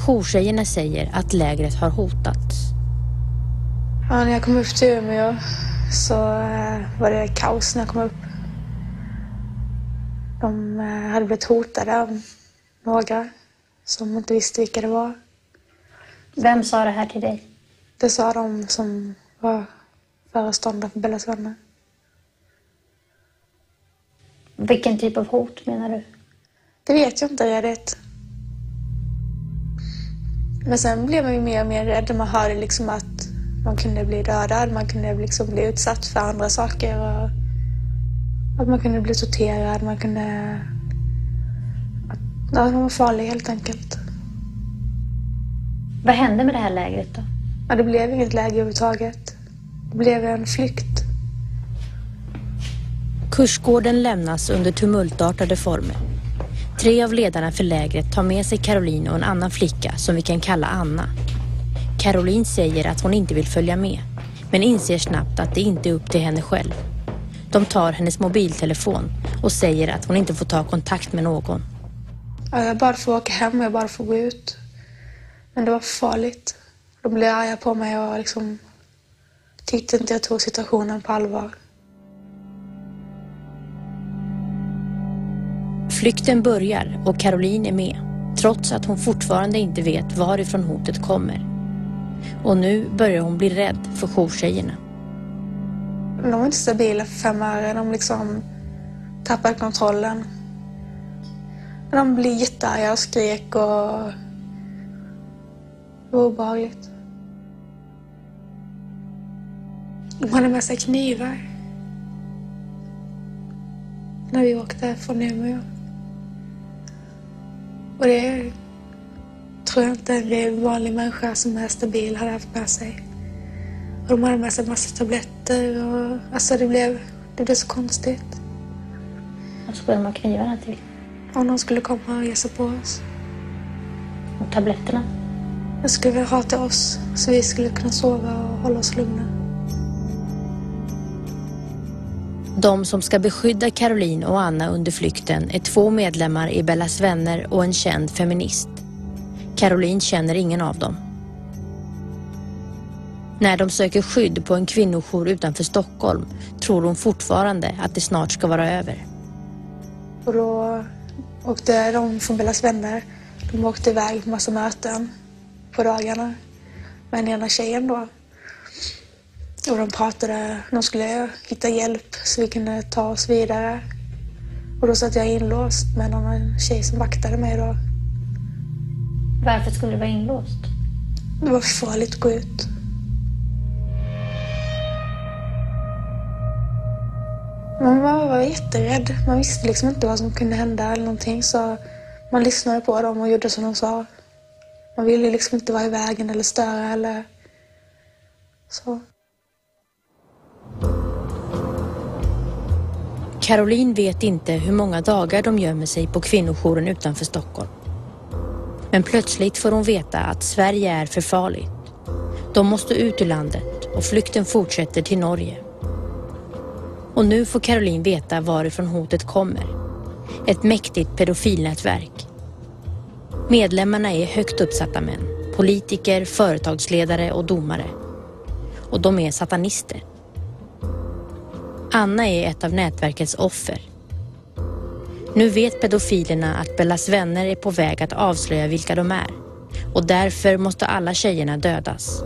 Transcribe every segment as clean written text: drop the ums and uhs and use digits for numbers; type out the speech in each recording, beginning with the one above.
Jourtjejerna säger att lägret har hotats. Ja, när jag kom upp till Umeå så var det kaos när jag kom upp. De hade blivit hotade av några som inte visste vilka det var. Vem sa det här till dig? Det sa de som var föreståndare för Bellas vänner. Vilken typ av hot menar du? Det vet jag inte redigt. Men sen blev man ju mer och mer rädd. Man hörde liksom att man kunde bli dödad, man kunde liksom bli utsatt för andra saker. Och att man kunde bli torterad, man kunde... Ja, de var farliga helt enkelt. Vad hände med det här lägret då? Ja, det blev inget läger överhuvudtaget. Det blev en flykt. Kursgården lämnas under tumultartade former. 3 av ledarna för lägret tar med sig Caroline och en annan flicka som vi kan kalla Anna. Caroline säger att hon inte vill följa med, men inser snabbt att det inte är upp till henne själv. De tar hennes mobiltelefon och säger att hon inte får ta kontakt med någon. Jag bara får åka hem och jag bara får gå ut. Men det var för farligt. De blev arga på mig och liksom tyckte inte jag tog situationen på allvar. Flykten börjar och Caroline är med, trots att hon fortfarande inte vet varifrån hotet kommer. Och nu börjar hon bli rädd för jourtjejerna. De var inte stabila för 5 öre. De liksom tappade kontrollen. De blev jättearga och skrek och det var obehagligt. De hade med sig knivar när vi åkte från Umeå. Och det tror jag inte en vanlig människa som är stabil hade haft med sig. Och de hade med sig en massa tabletter och alltså det blev så konstigt. Vad skulle de ha knivarna till? Om de skulle komma och ge sig på oss. Och tabletterna? De skulle ha till oss så vi skulle kunna sova och hålla oss lugna. De som ska beskydda Caroline och Anna under flykten är 2 medlemmar i Bellas vänner och en känd feminist. Caroline känner ingen av dem. När de söker skydd på en kvinnojour utanför Stockholm tror hon fortfarande att det snart ska vara över. Och då åkte de från Bellas vänner. De åkte iväg på massa möten på dagarna med den ena tjejen då. Och de pratade, de skulle hitta hjälp så vi kunde ta oss vidare. Och då satt jag inlåst med någon tjej som vaktade mig då. Varför skulle du vara inlåst? Det var för farligt att gå ut. Man var jätterädd. Man visste liksom inte vad som kunde hända eller någonting. Så man lyssnade på dem och gjorde som de sa. Man ville liksom inte vara i vägen eller störa eller så. Caroline vet inte hur många dagar de gömmer sig på kvinnojouren utanför Stockholm. Men plötsligt får hon veta att Sverige är för farligt. De måste ut ur landet och flykten fortsätter till Norge. Och nu får Caroline veta varifrån hotet kommer. Ett mäktigt pedofilnätverk. Medlemmarna är högt uppsatta män. Politiker, företagsledare och domare. Och de är satanister. Anna är ett av nätverkets offer. Nu vet pedofilerna att Bellas vänner är på väg att avslöja vilka de är. Och därför måste alla tjejerna dödas.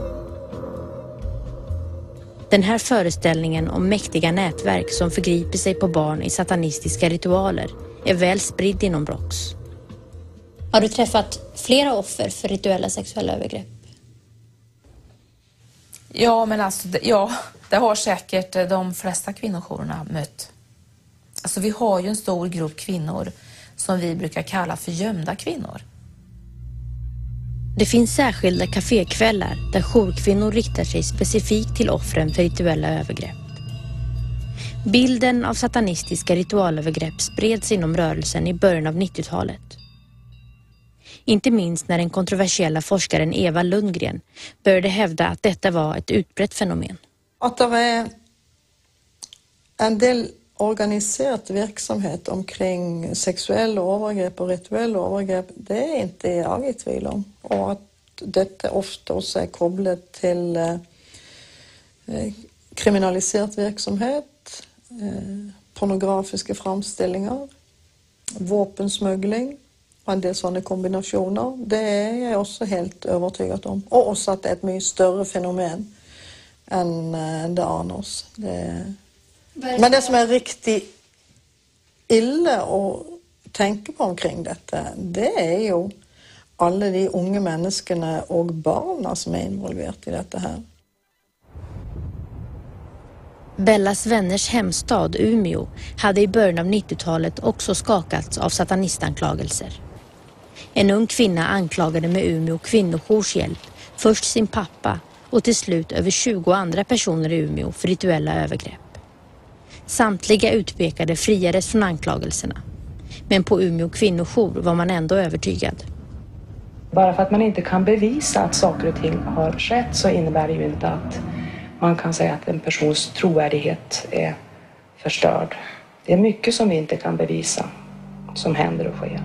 Den här föreställningen om mäktiga nätverk som förgriper sig på barn i satanistiska ritualer är väl spridd inom Brox. Har du träffat flera offer för rituella sexuella övergrepp? Ja, men alltså, det har säkert de flesta kvinnojourerna mött. Alltså vi har ju en stor grupp kvinnor som vi brukar kalla för gömda kvinnor. Det finns särskilda kafékvällar där jourkvinnor riktar sig specifikt till offren för rituella övergrepp. Bilden av satanistiska ritualövergrepp spreds inom rörelsen i början av 90-talet. Inte minst när den kontroversiella forskaren Eva Lundgren började hävda att detta var ett utbrett fenomen. Att det är en del organiserad verksamhet omkring sexuella övergrepp och rituella övergrepp, det är inte jag i tvivl om. Och att detta ofta också är kopplat till kriminaliserad verksamhet, pornografiska framställningar, vapensmuggling och en del sådana kombinationer. Det är jag också helt övertygad om. Och också att det är ett mycket större fenomen än det annars. Men det som är riktigt illa att tänka på omkring detta, det är ju alla de unga människorna och barnen som är involverade i detta här. Bellas vänners hemstad Umeå hade i början av 90-talet också skakats av satanistanklagelser. En ung kvinna anklagade med Umeå kvinnojours hjälp först sin pappa och till slut över 20 andra personer i Umeå för rituella övergrepp. Samtliga utpekade friades från anklagelserna. Men på Umeå kvinnojour var man ändå övertygad. Bara för att man inte kan bevisa att saker och ting har skett så innebär det ju inte att man kan säga att en persons trovärdighet är förstörd. Det är mycket som vi inte kan bevisa som händer och sker.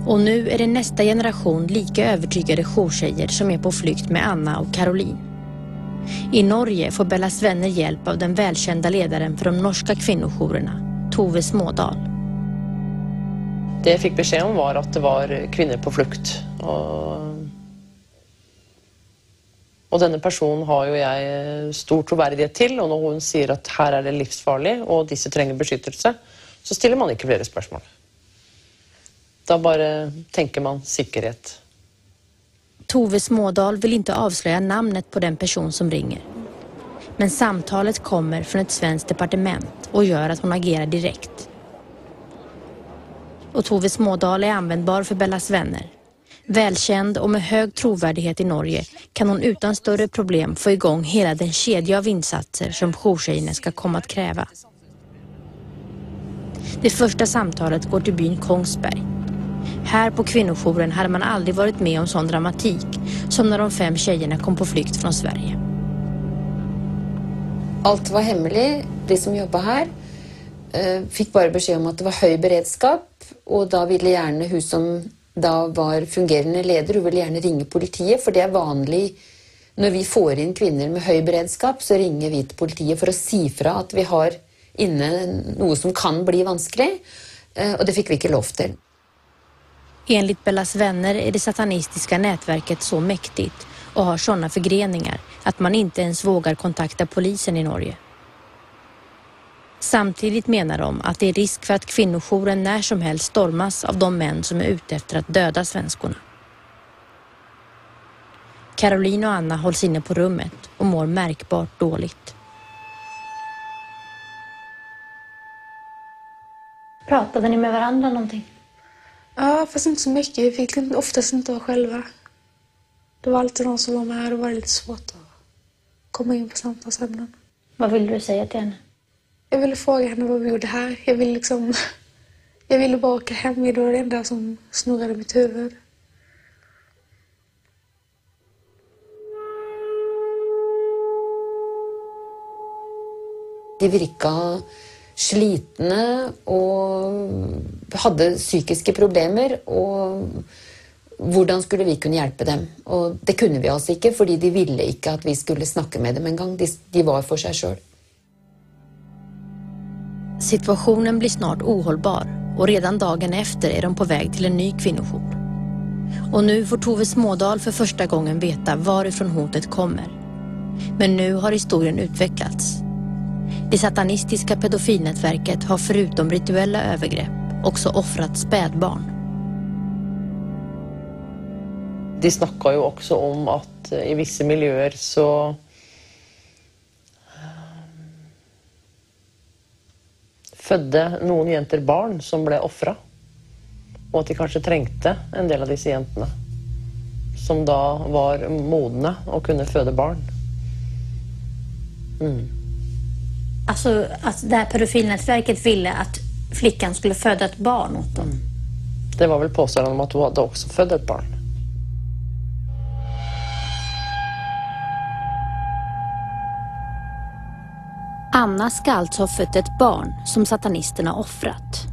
Och nu är det nästa generation lika övertygade jourtjejer som är på flykt med Anna och Caroline. I Norge får Bellas vänner hjälp av den välkända ledaren för de norska kvinnojourerna, Tove Smådal. Det jag fick besked om var att det var kvinnor på flykt. Och denna person har ju jag stor trovärdighet till, och när hon säger att här är det livsfarligt och dessa tränger beskyttelse, så ställer man inte fler spørsmål. Då bara tänker man säkerhet. Tove Smådal vill inte avslöja namnet på den person som ringer. Men samtalet kommer från ett svenskt departement och gör att hon agerar direkt. Och Tove Smådal är användbar för Bellas vänner. Välkänd och med hög trovärdighet i Norge kan hon utan större problem få igång hela den kedja av insatser som jourtjejerna ska komma att kräva. Det första samtalet går till byn Kongsberg. Här på kvinnojouren hade man aldrig varit med om sån dramatik som när de 5 tjejerna kom på flykt från Sverige. Allt var hemligt. De som jobbade här fick bara besked om att det var hög beredskap, och då ville gärna hon som då var fungerande ledare ville gärna ringa politiet, för det är vanligt när vi får in kvinnor med hög beredskap så ringer vi till politiet för att säga att vi har inne något som kan bli vanskligt, och det fick vi inte lov till. Enligt Bellas vänner är det satanistiska nätverket så mäktigt och har sådana förgreningar att man inte ens vågar kontakta polisen i Norge. Samtidigt menar de att det är risk för att kvinnojouren när som helst stormas av de män som är ute efter att döda svenskorna. Caroline och Anna hålls inne på rummet och mår märkbart dåligt. Pratade ni med varandra någonting? Ja, fast inte så mycket. Vi fick oftast inte vara själva. Det var alltid någon som var med, och då var det lite svårt att komma in på samtalsämnen. Vad ville du säga till henne? Jag ville fråga henne vad vi gjorde här. Jag ville bara åka hem. Det var det enda som snurrade i mitt huvud. De virkade slitna och hade psykiska problem, och hur skulle vi kunna hjälpa dem? Och det kunde vi alltså inte, för de ville inte att vi skulle snacka med dem en gång. De var för sig själv. Situationen blir snart ohållbar och redan dagen efter är de på väg till en ny kvinnojour. Och nu får Tove Smådal för första gången veta varifrån hotet kommer. Men nu har historien utvecklats. Det satanistiska pedofilnätverket har förutom rituella övergrepp också offrat spädbarn. De snackar ju också om att i vissa miljöer så födde någon jenter barn som blev offra, och att de kanske trängte en del av dessa jentorna som då var modna och kunde föda barn. Alltså att det här pedofilnätverket ville att flickan skulle föda ett barn åt dem. Det var väl påstående om att hon hade också fött ett barn. Anna ska alltså ha fött ett barn som satanisterna offrat.